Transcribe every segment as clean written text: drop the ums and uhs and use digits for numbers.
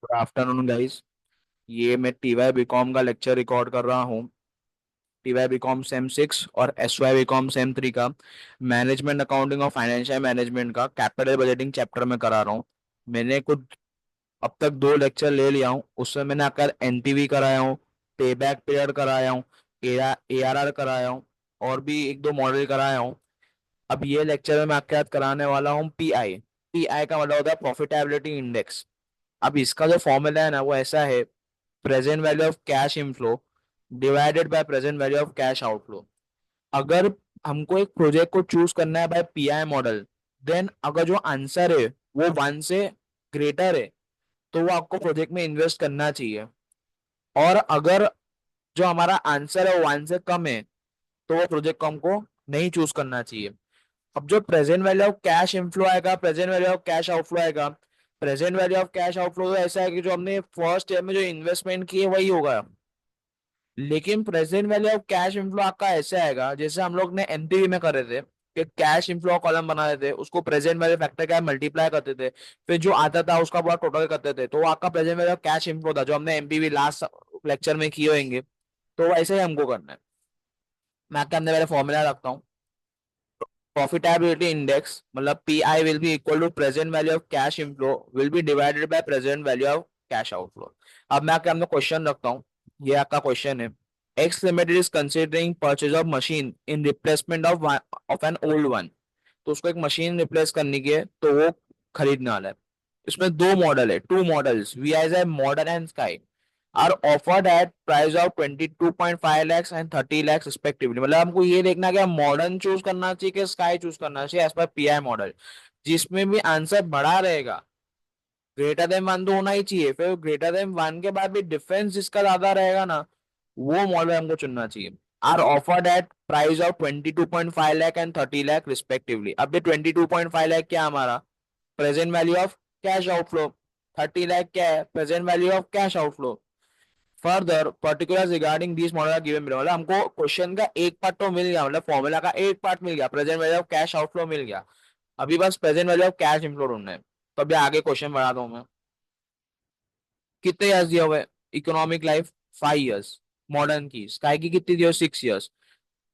Good afternoon guys. ये मैं TY BCom का लेक्चर रिकॉर्ड कर रहा हूँ। टीवाई बीकॉम सेम 6 और एसवाई बीकॉम सेम 3 का मैनेजमेंट अकाउंटिंग और फाइनेंशियल मैनेजमेंट का कैपिटल बजटिंग चैप्टर में करा रहा हूँ। मैंने कुछ अब तक 2 लेक्चर ले लिया हूँ। उसमें मैंने आकर एनटीवी कराया हूँ, पे बैक पीरियड कराया हूँ, एआरआर कराया हूँ और भी एक दो मॉडल कराया हूँ। अब ये लेक्चर में मैं आपके साथ कराने वाला हूँ पीआई। पीआई का मतलब होता है प्रॉफिटेबिलिटी इंडेक्स। अब इसका जो फॉर्मूला है ना वो ऐसा है, present value of cash inflow divided by present value of cash outflow. अगर हमको एक प्रोजेक्ट को चूज करना है बाय पीआई मॉडल, देन अगर जो आंसर है वो 1 से ग्रेटर है तो वो आपको प्रोजेक्ट में इन्वेस्ट करना चाहिए। और अगर जो हमारा आंसर है वो 1 से कम है तो वो प्रोजेक्ट को हमको नहीं चूज करना चाहिए। अब जो present value of cash inflow आएगा, present value of cash outflow आएगा। Present value of cash outflow तो ऐसा है कि जो हमने फर्स्ट ईयर में जो इन्वेस्टमेंट की है वही होगा। लेकिन present value of cash inflow आपका ऐसे आएगा जैसे हम लोग ने एनपीवी में करे थे कि कैश इनफ्लो कॉलम बना देते थे, उसको प्रेजेंट वैल्यू फैक्टर का मल्टीप्लाई करते थे, फिर जो आता था उसका पूरा टोटल करते थे, तो वो आपका present value of cash inflow था जो हमने एमपीवी लास्ट लेक्चर में किए होंगे। तो वैसे ही हमको करना है। मैं आपके अंदर पहले फॉर्मूला रखता हूँ। प्रॉफिटेबिलिटी इंडेक्स मतलब PI will be equal to present value of cash inflow will be divided by present value of cash outflow. अब मैं आपके अंदर क्वेश्चन रखता हूँ। ये आपका क्वेश्चन है, x limited is considering purchase of machine in replacement of an old one. तो उसको एक मशीन रिप्लेस करने की है तो वो खरीदने वाला है। इसमें दो मॉडल है, two models we as a Modern and Sky are offered at price of 22.5 lakhs and 30 lakhs respectively. मतलब हमको ये देखना कि मॉडर्न चूज करना चाहिए कि स्काई चूज करना चाहिए एज पर पीआई मॉडल। जिसमें भी आंसर बड़ा रहेगा, ग्रेटर देन 1 तो होना ही चाहिए, फिर ग्रेटर देन 1 के बाद भी डिफरेंस जिसका ज्यादा रहेगा ना वो मॉडल हमको चुनना चाहिए। Are offered at price of 22.5 lakh and 30 lakh respectively. अब ये 22.5 लाख क्या है हमारा present value of cash outflow, 30 lakh क्या है present value of cash outflow. Further particular regarding this model given below. मतलब हमको क्वेश्चन का एक पार्ट तो मिल गया, मतलब फॉर्मूला का एक पार्ट मिल गया, present value of cash outflow मिल गया। अभी बस present value of cash inflow ढूंढना है। तो अभी आगे क्वेश्चन बढ़ाता हूँ मैं। कितने ईयर्स दिया हुआ है? इकोनॉमिक लाइफ 5 ईयर्स, मॉडर्न की स्काई की कितनी दी हो 6 ईयर्स।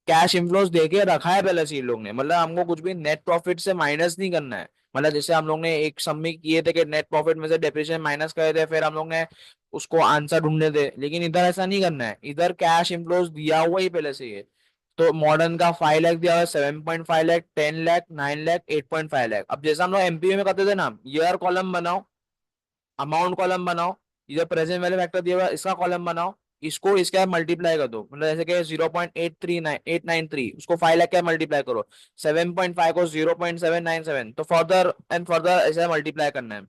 कैश इनफ्लोस देके रखा है पहले से इन लोग ने, मतलब हमको कुछ भी नेट प्रॉफिट से माइनस नहीं करना है। मतलब जैसे हम लोग ने एक सम में किए थे कि नेट प्रॉफिट में से डेप्रिसिएशन माइनस करे थे, फिर हम लोग ने उसको आंसर ढूंढने थे, लेकिन इधर ऐसा नहीं करना है। इधर कैश इनफ्लोस दिया हुआ ही पहले से ये। तो मॉडर्न का 5 लाख दिया हुआ है, 7.5 लाख, 10 लाख, 9 लाख, 8.5 लाख। अब जैसा हम लोग एमपीए में करते थे ना, ईयर कॉलम बनाओ, अमाउंट कॉलम बनाओ, इधर प्रेजेंट वैल्यू फैक्टर दिया हुआ है इसका कॉलम बनाओ, इसको इसके मल्टीप्लाई कर दो। मतलब जैसे कि 0.839 उसको 5 लाख क्या मल्टीप्लाई करो, 7.5 को 0.797, तो फर्दर एंड फर्दर ऐसे मल्टीप्लाई करना है।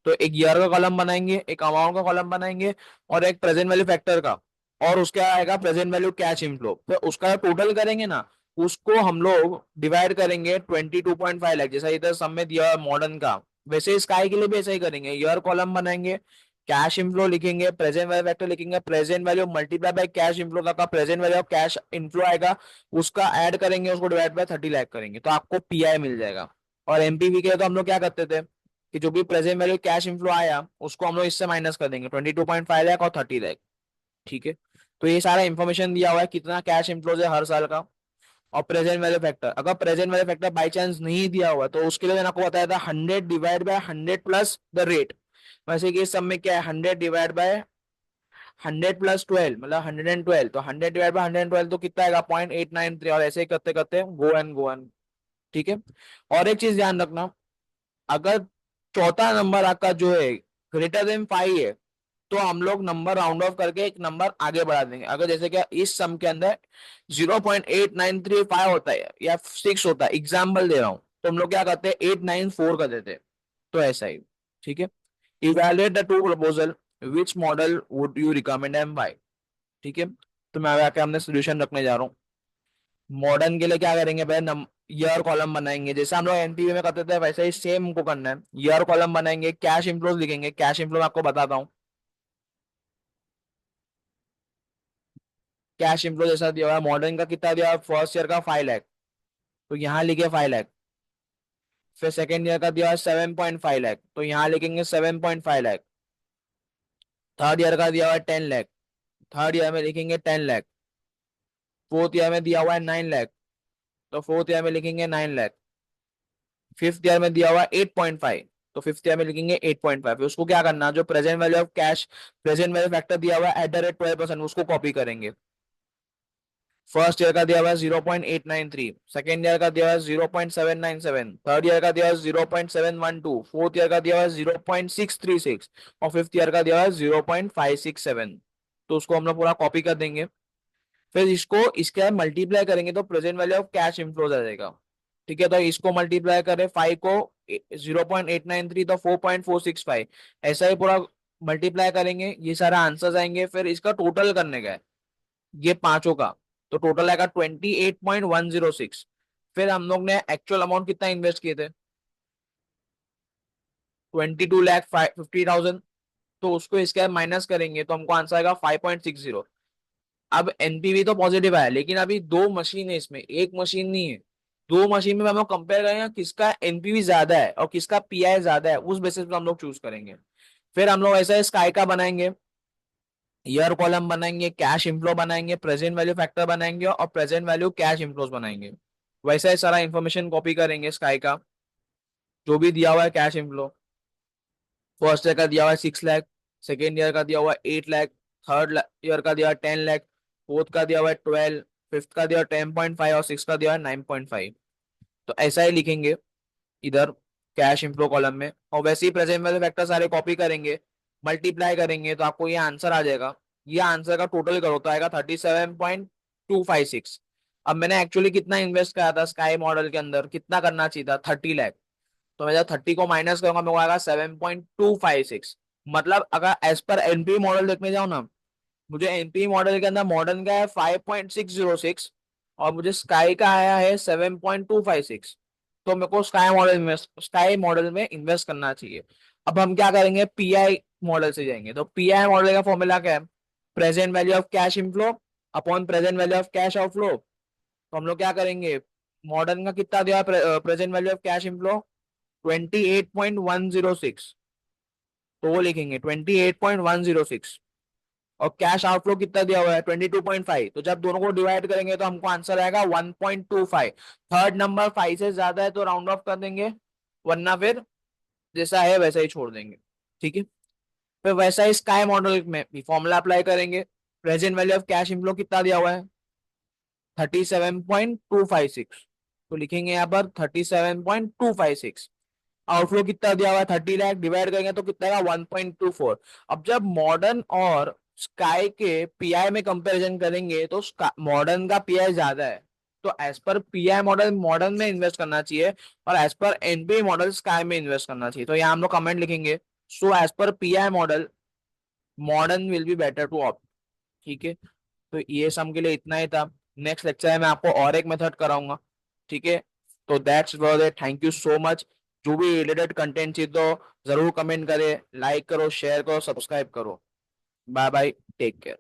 तो एक ईयर का कॉलम बनाएंगे, एक अमाउंट का कॉलम बनाएंगे और एक प्रेजेंट वैल्यू फैक्टर का, और उसके आएगा प्रेजेंट वैल्यू कैश इनफ्लो। फिर उसका टोटल करेंगे ना, उसको हम लोग डिवाइड करेंगे 22.5 लाख, जैसा इधर सब में दिया मॉडर्न का, वैसे स्काई के लिए भी ऐसा ही करेंगे। ईयर कॉलम बनाएंगे, कैश इनफ्लो लिखेंगे, प्रेजेंट वैल्यू फैक्टर लिखेंगे, present value multiply by cash inflow का present value of cash inflow आएगा, उसका ऐड करेंगे, उसको डिवाइड बाय 30 लाख करेंगे तो आपको पीआई मिल जाएगा। और एमपीवी के लिए तो हम लोग क्या करते थे कि जो भी प्रेजेंट वैल्यू कैश इनफ्लो आया उसको हम लोग इससे माइनस कर देंगे, 22.5 लाख और 30 लाख। ठीक है। तो ये सारा इंफॉर्मेशन दिया हुआ है कितना कैश इनफ्लो है हर साल का। और प्रेजेंट वैल्यू फैक्टर, अगर present value factor by chance नहीं दिया हुआ तो उसके लिए मैंने आपको बताया था 100 divide by 100 plus the rate. वैसे कि इस सब में क्या है, 100 डिवाइड बाय 100 प्लस 12 मतलब 112, तो 100 डिवाइड बाय 112 तो कितना आएगा 0.893, और ऐसे ही करते करते गो एन। ठीक है। और एक चीज ध्यान रखना, अगर चौथा नंबर आपका जो है ग्रेटर देन 5 है तो हम लोग नंबर राउंड ऑफ करके एक नंबर आगे बढ़ा देंगे। अगर जैसे कि इस सम के अंदर 0.8935 होता है या 6 होता है, एग्जाम्पल दे रहा हूं, तो हम लोग क्या करते हैं 894 कर देते हैं। तो ऐसा ही। ठीक है। Evaluate the two proposal, which model would you recommend and why. ठीक है। तो मैं आके हमने सोल्यूशन रखने जा रहा हूँ। मॉडर्न के लिए क्या करेंगे, पहले ईयर कॉलम बनाएंगे जैसे हम लोग एनपीवी में करते थे, वैसे ही सेम हमको करना है। ईयर कॉलम बनाएंगे, कैश इनफ्लोज लिखेंगे, कैश इनफ्लो मैं आपको बताता हूँ। कैश इनफ्लो जैसा दिया हुआ है, मॉडर्न का कितना दिया हुआ है, फर्स्ट ईयर का 5 लाख, तो यहाँ लिखे 5 लाख। फिर सेकेंड ईयर का दिया हुआ है 7.5 लाख, तो यहाँ लिखेंगे 7.5 लाख। थर्ड ईयर का दिया हुआ है 10 लाख, थर्ड ईयर में लिखेंगे 10 लाख। फोर्थ ईयर में दिया हुआ है 9 लाख, तो फोर्थ ईयर में लिखेंगे 9 लाख। फिफ्थ ईयर में दिया हुआ है 8.5, तो फिफ्थ ईयर में लिखेंगे 8.5। उसको क्या करना, जो present value of cash, present value factor दिया हुआ है @12%, उसको कॉपी करेंगे। फर्स्ट ईयर का दिया हुआ है 0.893, सेकेंड ईयर का दिया हुआ है 0.797, थर्ड ईयर का दिया हुआ है 0.712, फोर्थ ईयर का दिया हुआ है 0.636, और फिफ्थ ईयर का दिया हुआ है 0.567। तो उसको हम लोग पूरा कॉपी कर देंगे। फिर इसको इसके मल्टीप्लाई करेंगे तो present value of cash inflows आ जाएगा। ठीक है, तो इसको मल्टीप्लाई करें 5 को 0.893, तो 4.465, ऐसा ही पूरा मल्टीप्लाई करेंगे, ये सारा आंसर्स आएंगे। फिर इसका टोटल करने का है ये पांचों का, तो टोटल आएगा 28.106। फिर हम लोग ने एक्चुअल अमाउंट कितना इन्वेस्ट किए थे, 22,50,000, तो उसको इसके माइनस करेंगे तो हमको आंसर आएगा 5.60। अब एनपीवी तो पॉजिटिव आया, लेकिन अभी दो मशीन है इसमें, एक मशीन नहीं है। दो मशीन में हम लोग कंपेयर करेंगे किसका एनपीवी ज्यादा है और किसका पीआई ज्यादा है, उस बेसिस पे हम लोग चूज करेंगे। फिर हम लोग ऐसा स्काई का बनाएंगे, ईयर कॉलम बनाएंगे, कैश इनफ्लो बनाएंगे, प्रेजेंट वैल्यू फैक्टर बनाएंगे और प्रेजेंट वैल्यू कैश इनफ्लोज बनाएंगे। वैसा ही सारा इंफॉर्मेशन कॉपी करेंगे स्काई का, जो भी दिया हुआ है कैश इनफ्लो। फर्स्ट ईयर का दिया हुआ है 6 लाख, सेकेंड ईयर का दिया हुआ है 8 लाख, थर्ड ईयर का दिया हुआ है 10 लाख, फोर्थ का दिया हुआ है 12, फिफ्थ का दिया हुआ है 10.5 और सिक्स का दिया हुआ है 9.5। तो ऐसा ही लिखेंगे इधर कैश इनफ्लो कॉलम में, और वैसे ही प्रेजेंट वैल्यू फैक्टर सारे कॉपी करेंगे, मल्टीप्लाई करेंगे तो आपको ये आंसर आ जाएगा। ये आंसर का टोटल करो तो आएगा 37.256। अब मैंने एक्चुअली कितना इन्वेस्ट करा था स्काई मॉडल के अंदर, कितना करना चाहिए था, 30 लाख। तो मैं जब 30 को माइनस करूंगा मेरे को आएगा 7.256। मतलब अगर एज पर एनपी मॉडल देखने जाओ ना, मुझे एनपी मॉडल के अंदर मॉडर्न का है 5.606 और मुझे स्काई का आया है 7.256। तो मेरे को स्काई मॉडल में इन्वेस्ट करना चाहिए। अब हम क्या करेंगे, पीआई मॉडल से जाएंगे। तो पीआई मॉडल का फॉर्मूला क्या है, present value of cash inflow upon present value of cash outflow. तो हम लोग क्या करेंगे, मॉडर्न का कितना दिया present value of cash inflow 28.106, तो वो लिखेंगे 28.106। और कैश आउटफ्लो कितना दिया हुआ है 22.5, तो जब दोनों को डिवाइड करेंगे तो हमको आंसर आएगा 1.25। थर्ड नंबर 5 से ज्यादा है तो राउंड ऑफ कर देंगे, वरना फिर जैसा है वैसा ही छोड़ देंगे। ठीक है, फिर वैसा ही स्काई मॉडल में भी फॉर्मूला अप्लाई करेंगे। Present value of cash inflow कितना दिया हुआ है 37.256, तो लिखेंगे यहाँ पर 37.256। आउटफ्लो कितना दिया हुआ है 30 लाख, डिवाइड करेंगे तो कितना आएगा 1.24। अब जब मॉडर्न और स्काई के पीआई में कंपैरिजन करेंगे तो मॉडर्न का पीआई ज्यादा है, तो as per PI model Modern में इन्वेस्ट करना चाहिए और as per NPI model Sky में इन्वेस्ट करना चाहिए। तो यहाँ हम लोग कमेंट लिखेंगे, so as per PI model Modern will be better to opt. ठीक है, तो ये सम के लिए इतना ही था। नेक्स्ट लेक्चर में मैं आपको और एक मेथड कराऊंगा। ठीक है, तो that's was it, thank you so much. जो भी रिलेटेड कंटेंट चाहिए तो जरूर कमेंट करें, लाइक करो, शेयर करो, सब्सक्राइब करो। Bye bye, take care.